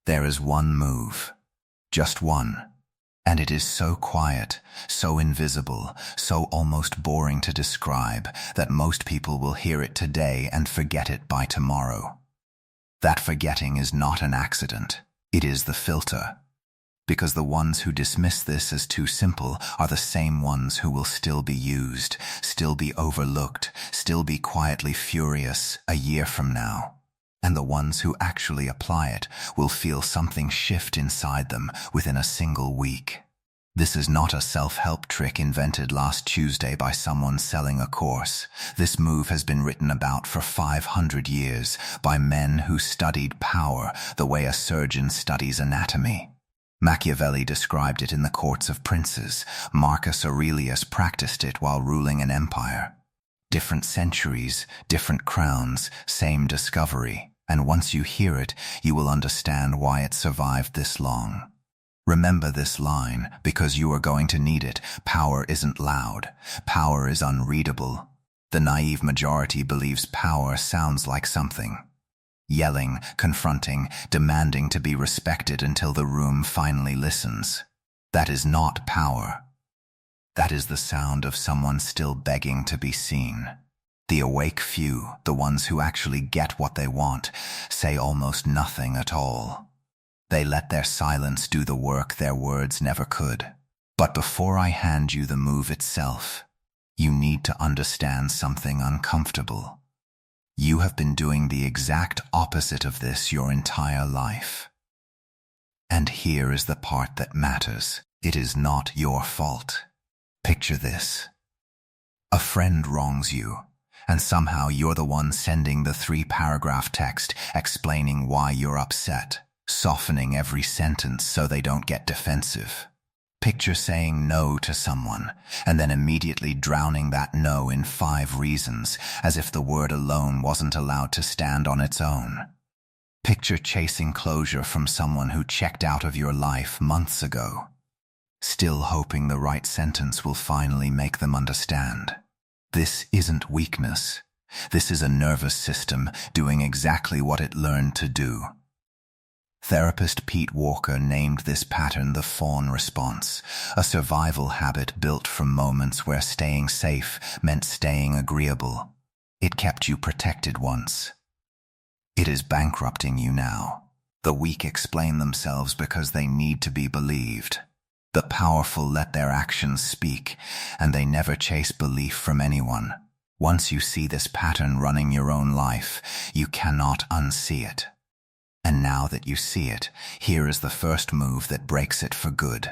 There is one move. Just one. And it is so quiet, so invisible, so almost boring to describe that most people will hear it today and forget it by tomorrow. That forgetting is not an accident. It is the filter. Because the ones who dismiss this as too simple are the same ones who will still be used, still be overlooked, still be quietly furious a year from now. And the ones who actually apply it will feel something shift inside them within a single week. This is not a self-help trick invented last Tuesday by someone selling a course. This move has been written about for 500 years by men who studied power the way a surgeon studies anatomy. Machiavelli described it in the courts of princes. Marcus Aurelius practiced it while ruling an empire. Different centuries, different crowns, same discovery. And once you hear it, you will understand why it survived this long. Remember this line, because you are going to need it. Power isn't loud. Power is unreadable. The naive majority believes power sounds like something. Yelling, confronting, demanding to be respected until the room finally listens. That is not power. That is the sound of someone still begging to be seen. The awake few, the ones who actually get what they want, say almost nothing at all. They let their silence do the work their words never could. But before I hand you the move itself, you need to understand something uncomfortable. You have been doing the exact opposite of this your entire life. And here is the part that matters. It is not your fault. Picture this. A friend wrongs you, and somehow you're the one sending the 3-paragraph text explaining why you're upset, softening every sentence so they don't get defensive. Picture saying no to someone, and then immediately drowning that no in 5 reasons, as if the word alone wasn't allowed to stand on its own. Picture chasing closure from someone who checked out of your life months ago, still hoping the right sentence will finally make them understand. This isn't weakness. This is a nervous system doing exactly what it learned to do. Therapist Pete Walker named this pattern the fawn response, a survival habit built from moments where staying safe meant staying agreeable. It kept you protected once. It is bankrupting you now. The weak explain themselves because they need to be believed. The powerful let their actions speak, and they never chase belief from anyone. Once you see this pattern running your own life, you cannot unsee it. And now that you see it, here is the first move that breaks it for good.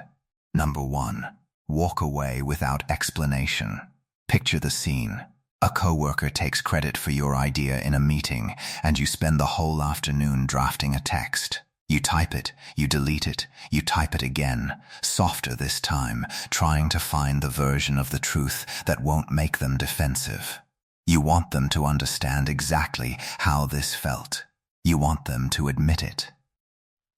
Number 1. Walk away without explanation. Picture the scene. A coworker takes credit for your idea in a meeting, and you spend the whole afternoon drafting a text. You type it, you delete it, you type it again, softer this time, trying to find the version of the truth that won't make them defensive. You want them to understand exactly how this felt. You want them to admit it.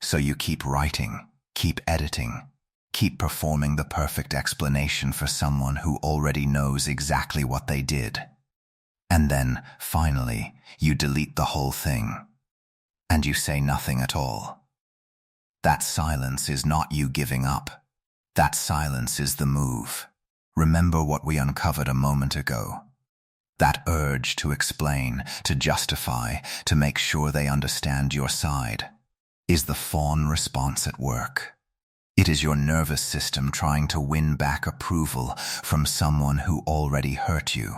So you keep writing, keep editing, keep performing the perfect explanation for someone who already knows exactly what they did. And then, finally, you delete the whole thing. And you say nothing at all. That silence is not you giving up. That silence is the move. Remember what we uncovered a moment ago. That urge to explain, to justify, to make sure they understand your side, is the fawn response at work. It is your nervous system trying to win back approval from someone who already hurt you.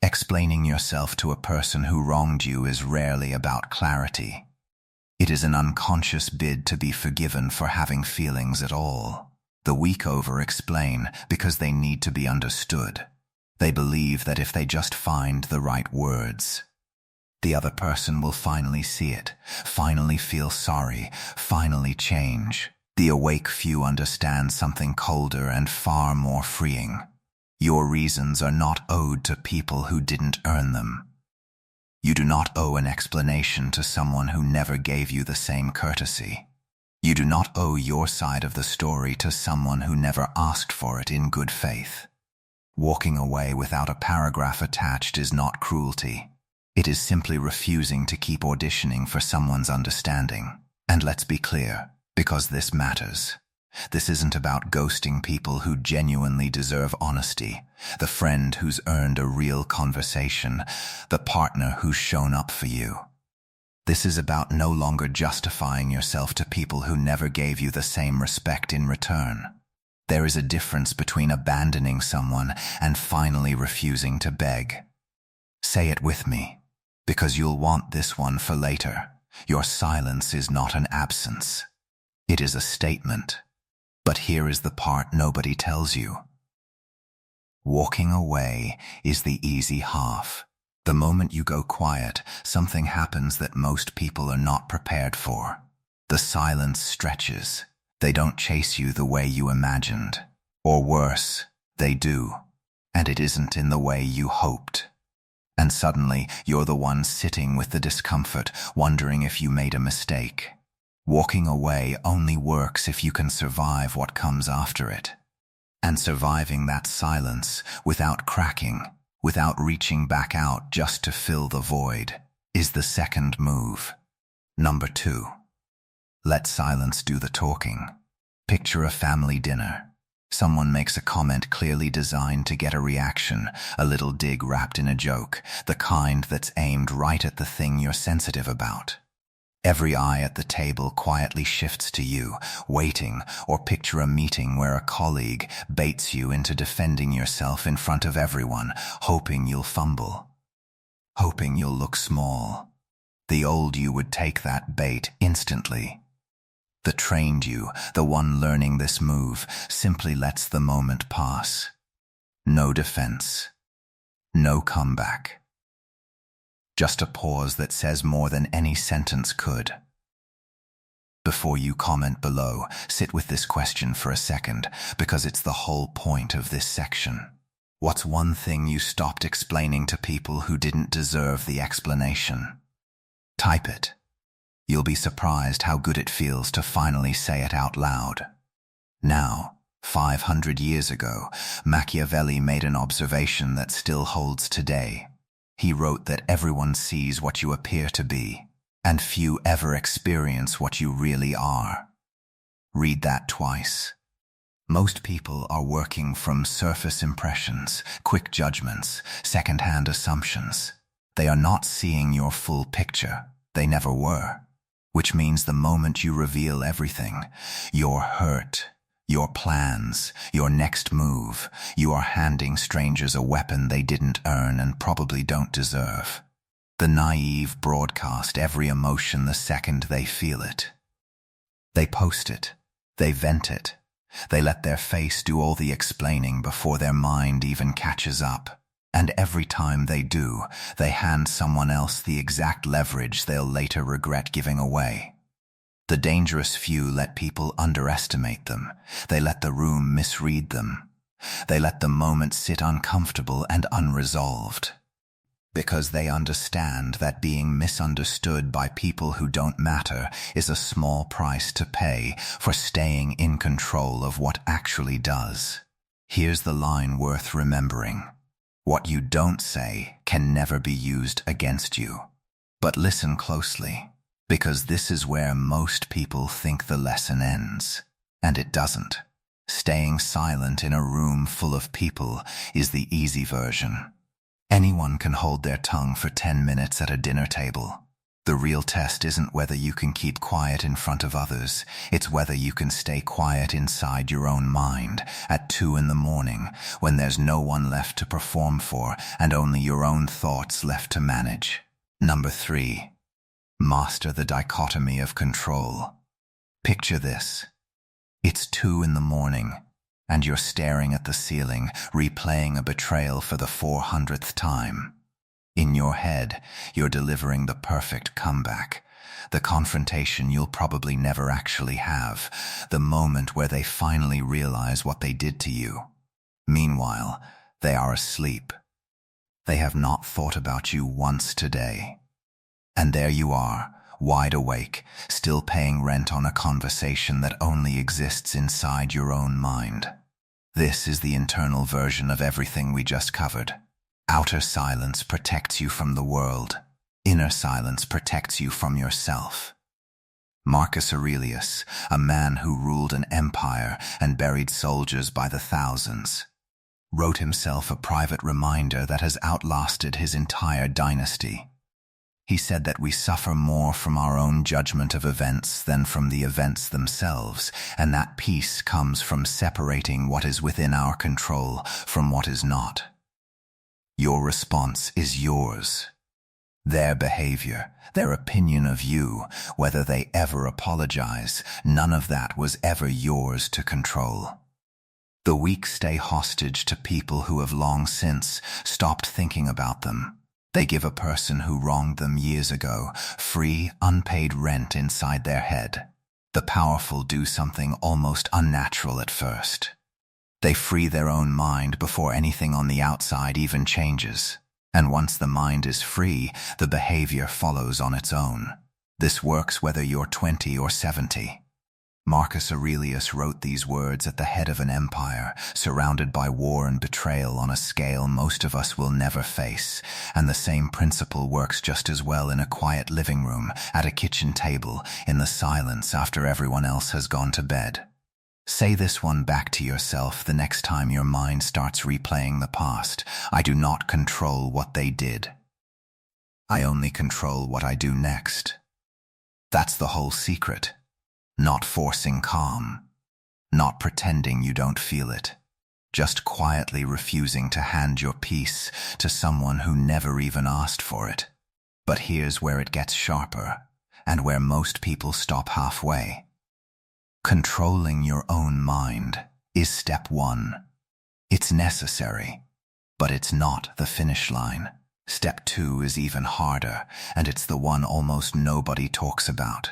Explaining yourself to a person who wronged you is rarely about clarity. It is an unconscious bid to be forgiven for having feelings at all. The weak over-explain because they need to be understood. They believe that if they just find the right words, the other person will finally see it, finally feel sorry, finally change. The awake few understand something colder and far more freeing. Your reasons are not owed to people who didn't earn them. You do not owe an explanation to someone who never gave you the same courtesy. You do not owe your side of the story to someone who never asked for it in good faith. Walking away without a paragraph attached is not cruelty. It is simply refusing to keep auditioning for someone's understanding. And let's be clear, because this matters. This isn't about ghosting people who genuinely deserve honesty, the friend who's earned a real conversation, the partner who's shown up for you. This is about no longer justifying yourself to people who never gave you the same respect in return. There is a difference between abandoning someone and finally refusing to beg. Say it with me, because you'll want this one for later. Your silence is not an absence. It is a statement. But here is the part nobody tells you. Walking away is the easy half. The moment you go quiet, something happens that most people are not prepared for. The silence stretches. They don't chase you the way you imagined. Or worse, they do. And it isn't in the way you hoped. And suddenly, you're the one sitting with the discomfort, wondering if you made a mistake. Walking away only works if you can survive what comes after it. And surviving that silence, without cracking, without reaching back out just to fill the void, is the second move. Number 2. Let silence do the talking. Picture a family dinner. Someone makes a comment clearly designed to get a reaction, a little dig wrapped in a joke, the kind that's aimed right at the thing you're sensitive about. Every eye at the table quietly shifts to you, waiting, or picture a meeting where a colleague baits you into defending yourself in front of everyone, hoping you'll fumble, hoping you'll look small. The old you would take that bait instantly. The trained you, the one learning this move, simply lets the moment pass. No defense. No comeback. Just a pause that says more than any sentence could. Before you comment below, sit with this question for a second, because it's the whole point of this section. What's one thing you stopped explaining to people who didn't deserve the explanation? Type it. You'll be surprised how good it feels to finally say it out loud. Now, 500 years ago, Machiavelli made an observation that still holds today. He wrote that everyone sees what you appear to be, and few ever experience what you really are. Read that twice. Most people are working from surface impressions, quick judgments, second-hand assumptions. They are not seeing your full picture. They never were. Which means the moment you reveal everything, your hurt, your plans, your next move, you are handing strangers a weapon they didn't earn and probably don't deserve. The naive broadcast every emotion the second they feel it. They post it. They vent it. They let their face do all the explaining before their mind even catches up. And every time they do, they hand someone else the exact leverage they'll later regret giving away. The dangerous few let people underestimate them. They let the room misread them. They let the moment sit uncomfortable and unresolved. Because they understand that being misunderstood by people who don't matter is a small price to pay for staying in control of what actually does. Here's the line worth remembering. What you don't say can never be used against you. But listen closely, because this is where most people think the lesson ends. And it doesn't. Staying silent in a room full of people is the easy version. Anyone can hold their tongue for 10 minutes at a dinner table. The real test isn't whether you can keep quiet in front of others, it's whether you can stay quiet inside your own mind at 2 a.m. when there's no one left to perform for and only your own thoughts left to manage. Number 3. Master the dichotomy of control. Picture this. It's 2 a.m. and you're staring at the ceiling, replaying a betrayal for the 400th time. In your head, you're delivering the perfect comeback, the confrontation you'll probably never actually have, the moment where they finally realize what they did to you. Meanwhile, they are asleep. They have not thought about you once today. And there you are, wide awake, still paying rent on a conversation that only exists inside your own mind. This is the internal version of everything we just covered. Outer silence protects you from the world. Inner silence protects you from yourself. Marcus Aurelius, a man who ruled an empire and buried soldiers by the thousands, wrote himself a private reminder that has outlasted his entire dynasty. He said that we suffer more from our own judgment of events than from the events themselves, and that peace comes from separating what is within our control from what is not. Your response is yours. Their behavior, their opinion of you, whether they ever apologize, none of that was ever yours to control. The weak stay hostage to people who have long since stopped thinking about them. They give a person who wronged them years ago free, unpaid rent inside their head. The powerful do something almost unnatural at first. They free their own mind before anything on the outside even changes. And once the mind is free, the behavior follows on its own. This works whether you're 20 or 70. Marcus Aurelius wrote these words at the head of an empire, surrounded by war and betrayal on a scale most of us will never face, and the same principle works just as well in a quiet living room, at a kitchen table, in the silence after everyone else has gone to bed. Say this one back to yourself the next time your mind starts replaying the past. I do not control what they did. I only control what I do next. That's the whole secret. Not forcing calm, not pretending you don't feel it, just quietly refusing to hand your peace to someone who never even asked for it. But here's where it gets sharper, and where most people stop halfway. Controlling your own mind is step one. It's necessary, but it's not the finish line. Step two is even harder, and it's the one almost nobody talks about.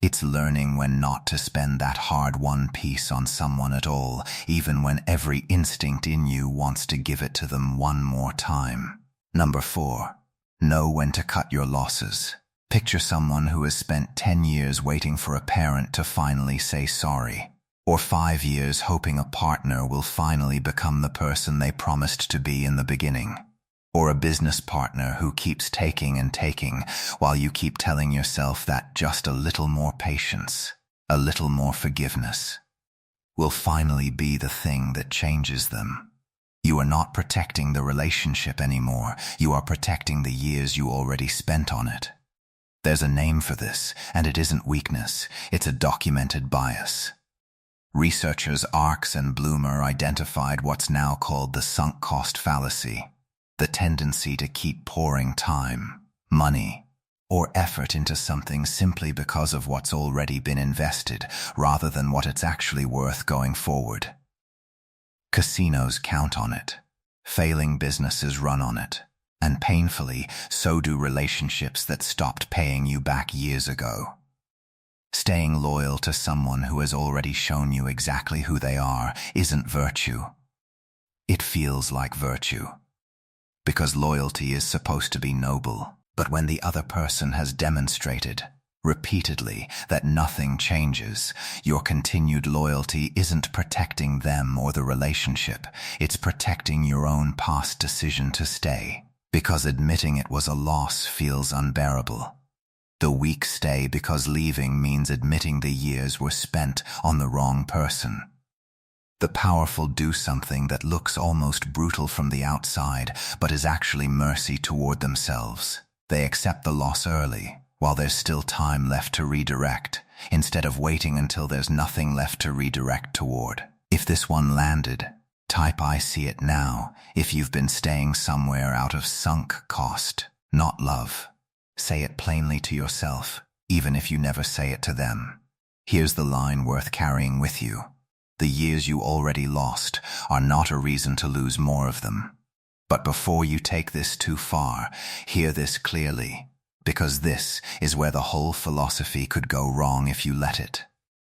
It's learning when not to spend that hard-won peace on someone at all, even when every instinct in you wants to give it to them one more time. Number 4. Know when to cut your losses. Picture someone who has spent 10 years waiting for a parent to finally say sorry, or 5 years hoping a partner will finally become the person they promised to be in the beginning. Or a business partner who keeps taking and taking while you keep telling yourself that just a little more patience, a little more forgiveness, will finally be the thing that changes them. You are not protecting the relationship anymore. You are protecting the years you already spent on it. There's a name for this, and it isn't weakness. It's a documented bias. Researchers Arks and Bloomer identified what's now called the sunk cost fallacy. The tendency to keep pouring time, money, or effort into something simply because of what's already been invested, rather than what it's actually worth going forward. Casinos count on it. Failing businesses run on it. And painfully, so do relationships that stopped paying you back years ago. Staying loyal to someone who has already shown you exactly who they are isn't virtue. It feels like virtue. Because loyalty is supposed to be noble, but when the other person has demonstrated, repeatedly, that nothing changes, your continued loyalty isn't protecting them or the relationship, it's protecting your own past decision to stay, because admitting it was a loss feels unbearable. The weak stay because leaving means admitting the years were spent on the wrong person. The powerful do something that looks almost brutal from the outside, but is actually mercy toward themselves. They accept the loss early, while there's still time left to redirect, instead of waiting until there's nothing left to redirect toward. If this one landed, type I see it now if you've been staying somewhere out of sunk cost, not love. Say it plainly to yourself, even if you never say it to them. Here's the line worth carrying with you. The years you already lost are not a reason to lose more of them. But before you take this too far, hear this clearly, because this is where the whole philosophy could go wrong if you let it.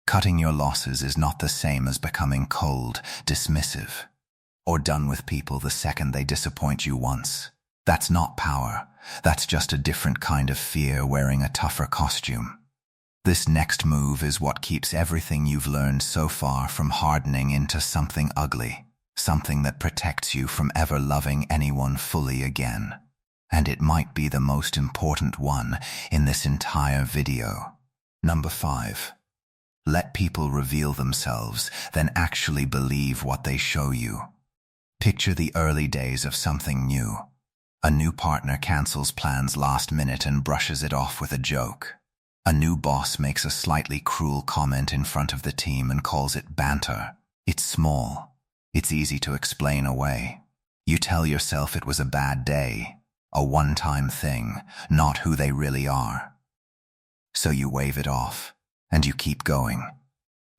Cutting your losses is not the same as becoming cold, dismissive, or done with people the second they disappoint you once. That's not power. That's just a different kind of fear wearing a tougher costume. This next move is what keeps everything you've learned so far from hardening into something ugly, something that protects you from ever loving anyone fully again. And it might be the most important one in this entire video. Number 5. Let people reveal themselves, then actually believe what they show you. Picture the early days of something new. A new partner cancels plans last minute and brushes it off with a joke. A new boss makes a slightly cruel comment in front of the team and calls it banter. It's small. It's easy to explain away. You tell yourself it was a bad day, a one-time thing, not who they really are. So you wave it off, and you keep going.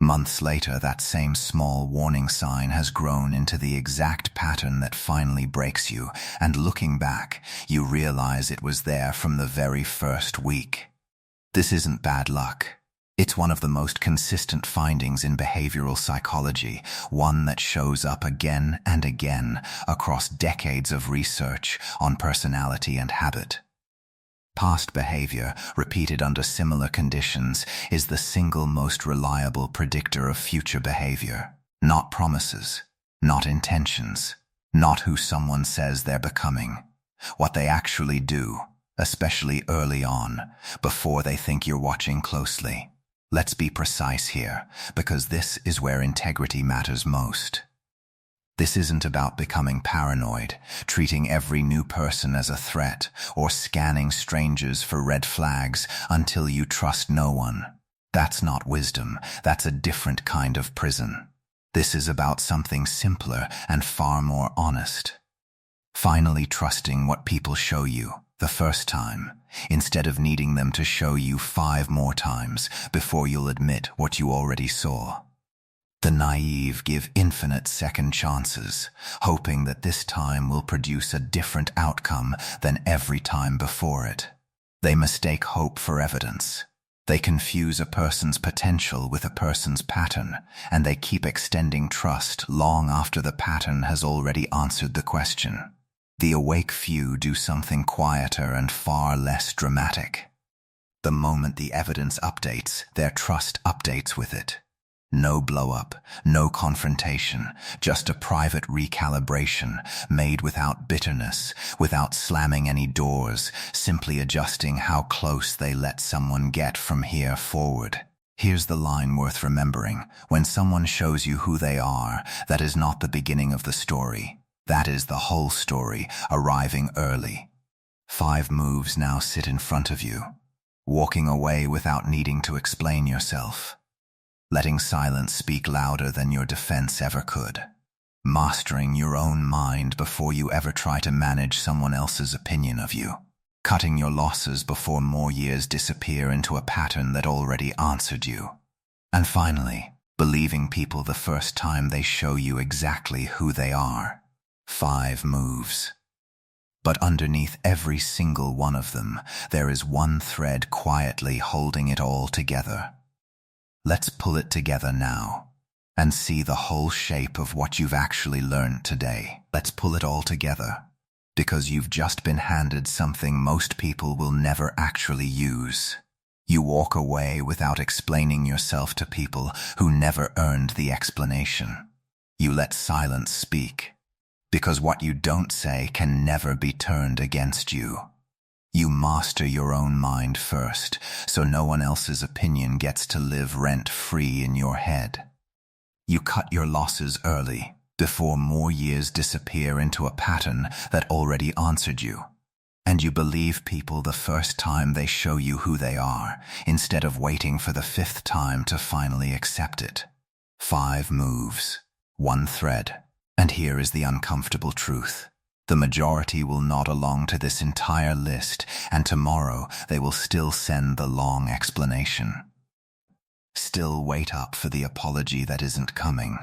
Months later, that same small warning sign has grown into the exact pattern that finally breaks you, and looking back, you realize it was there from the very first week. This isn't bad luck. It's one of the most consistent findings in behavioral psychology, one that shows up again and again across decades of research on personality and habit. Past behavior, repeated under similar conditions, is the single most reliable predictor of future behavior. Not promises, not intentions, not who someone says they're becoming. What they actually do, especially early on, before they think you're watching closely. Let's be precise here, because this is where integrity matters most. This isn't about becoming paranoid, treating every new person as a threat, or scanning strangers for red flags until you trust no one. That's not wisdom. That's a different kind of prison. This is about something simpler and far more honest. Finally trusting what people show you the first time, instead of needing them to show you 5 more times before you'll admit what you already saw. The naive give infinite second chances, hoping that this time will produce a different outcome than every time before it. They mistake hope for evidence. They confuse a person's potential with a person's pattern, and they keep extending trust long after the pattern has already answered the question. The awake few do something quieter and far less dramatic. The moment the evidence updates, their trust updates with it. No blow-up, no confrontation, just a private recalibration made without bitterness, without slamming any doors, simply adjusting how close they let someone get from here forward. Here's the line worth remembering. When someone shows you who they are, that is not the beginning of the story. That is the whole story, arriving early. 5 moves now sit in front of you. Walking away without needing to explain yourself. Letting silence speak louder than your defense ever could. Mastering your own mind before you ever try to manage someone else's opinion of you. Cutting your losses before more years disappear into a pattern that already answered you. And finally, believing people the first time they show you exactly who they are. 5 moves. But underneath every single one of them, there is one thread quietly holding it all together. Let's pull it together now and see the whole shape of what you've actually learned today. Let's pull it all together, because you've just been handed something most people will never actually use. You walk away without explaining yourself to people who never earned the explanation. You let silence speak, because what you don't say can never be turned against you. You master your own mind first, so no one else's opinion gets to live rent-free in your head. You cut your losses early, before more years disappear into a pattern that already answered you. And you believe people the first time they show you who they are, instead of waiting for the 5th time to finally accept it. 5 moves, 1 thread. And here is the uncomfortable truth. The majority will nod along to this entire list, and tomorrow they will still send the long explanation. Still wait up for the apology that isn't coming.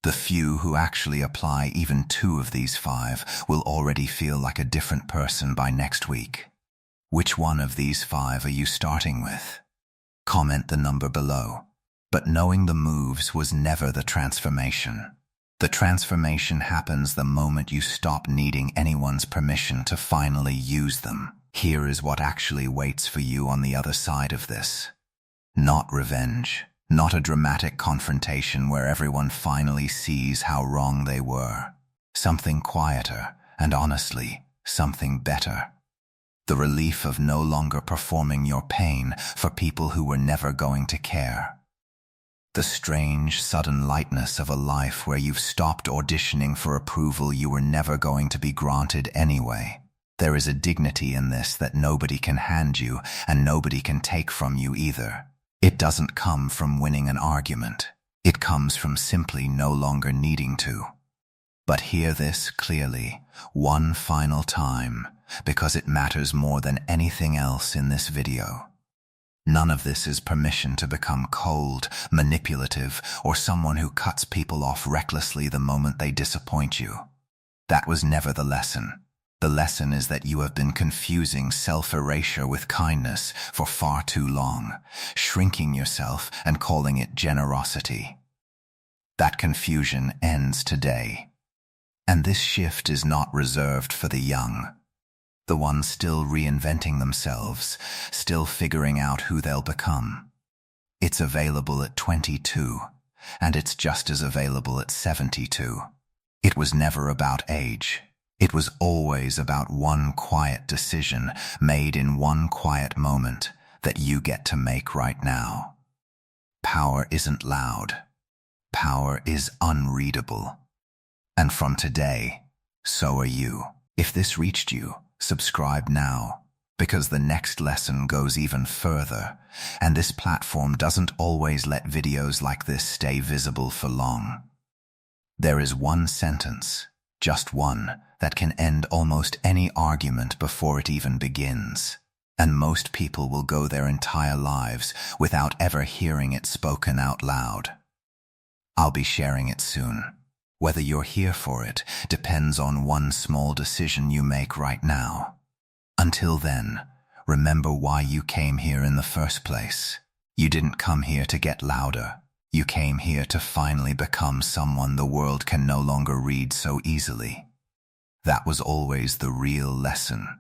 The few who actually apply even 2 of these 5 will already feel like a different person by next week. Which one of these 5 are you starting with? Comment the number below. But knowing the moves was never the transformation. The transformation happens the moment you stop needing anyone's permission to finally use them. Here is what actually waits for you on the other side of this. Not revenge, not a dramatic confrontation where everyone finally sees how wrong they were. Something quieter, and honestly, something better. The relief of no longer performing your pain for people who were never going to care. The strange, sudden lightness of a life where you've stopped auditioning for approval you were never going to be granted anyway. There is a dignity in this that nobody can hand you and nobody can take from you either. It doesn't come from winning an argument. It comes from simply no longer needing to. But hear this clearly, one final time, because it matters more than anything else in this video. None of this is permission to become cold, manipulative, or someone who cuts people off recklessly the moment they disappoint you. That was never the lesson. The lesson is that you have been confusing self-erasure with kindness for far too long, shrinking yourself and calling it generosity. That confusion ends today. And this shift is not reserved for the young. The ones still reinventing themselves, still figuring out who they'll become. It's available at 22, and it's just as available at 72. It was never about age. It was always about one quiet decision made in one quiet moment that you get to make right now. Power isn't loud. Power is unreadable. And from today, so are you. If this reached you, subscribe now, because the next lesson goes even further, and this platform doesn't always let videos like this stay visible for long. There is one sentence, just one, that can end almost any argument before it even begins, and most people will go their entire lives without ever hearing it spoken out loud. I'll be sharing it soon. Whether you're here for it depends on one small decision you make right now. Until then, remember why you came here in the first place. You didn't come here to get louder. You came here to finally become someone the world can no longer read so easily. That was always the real lesson.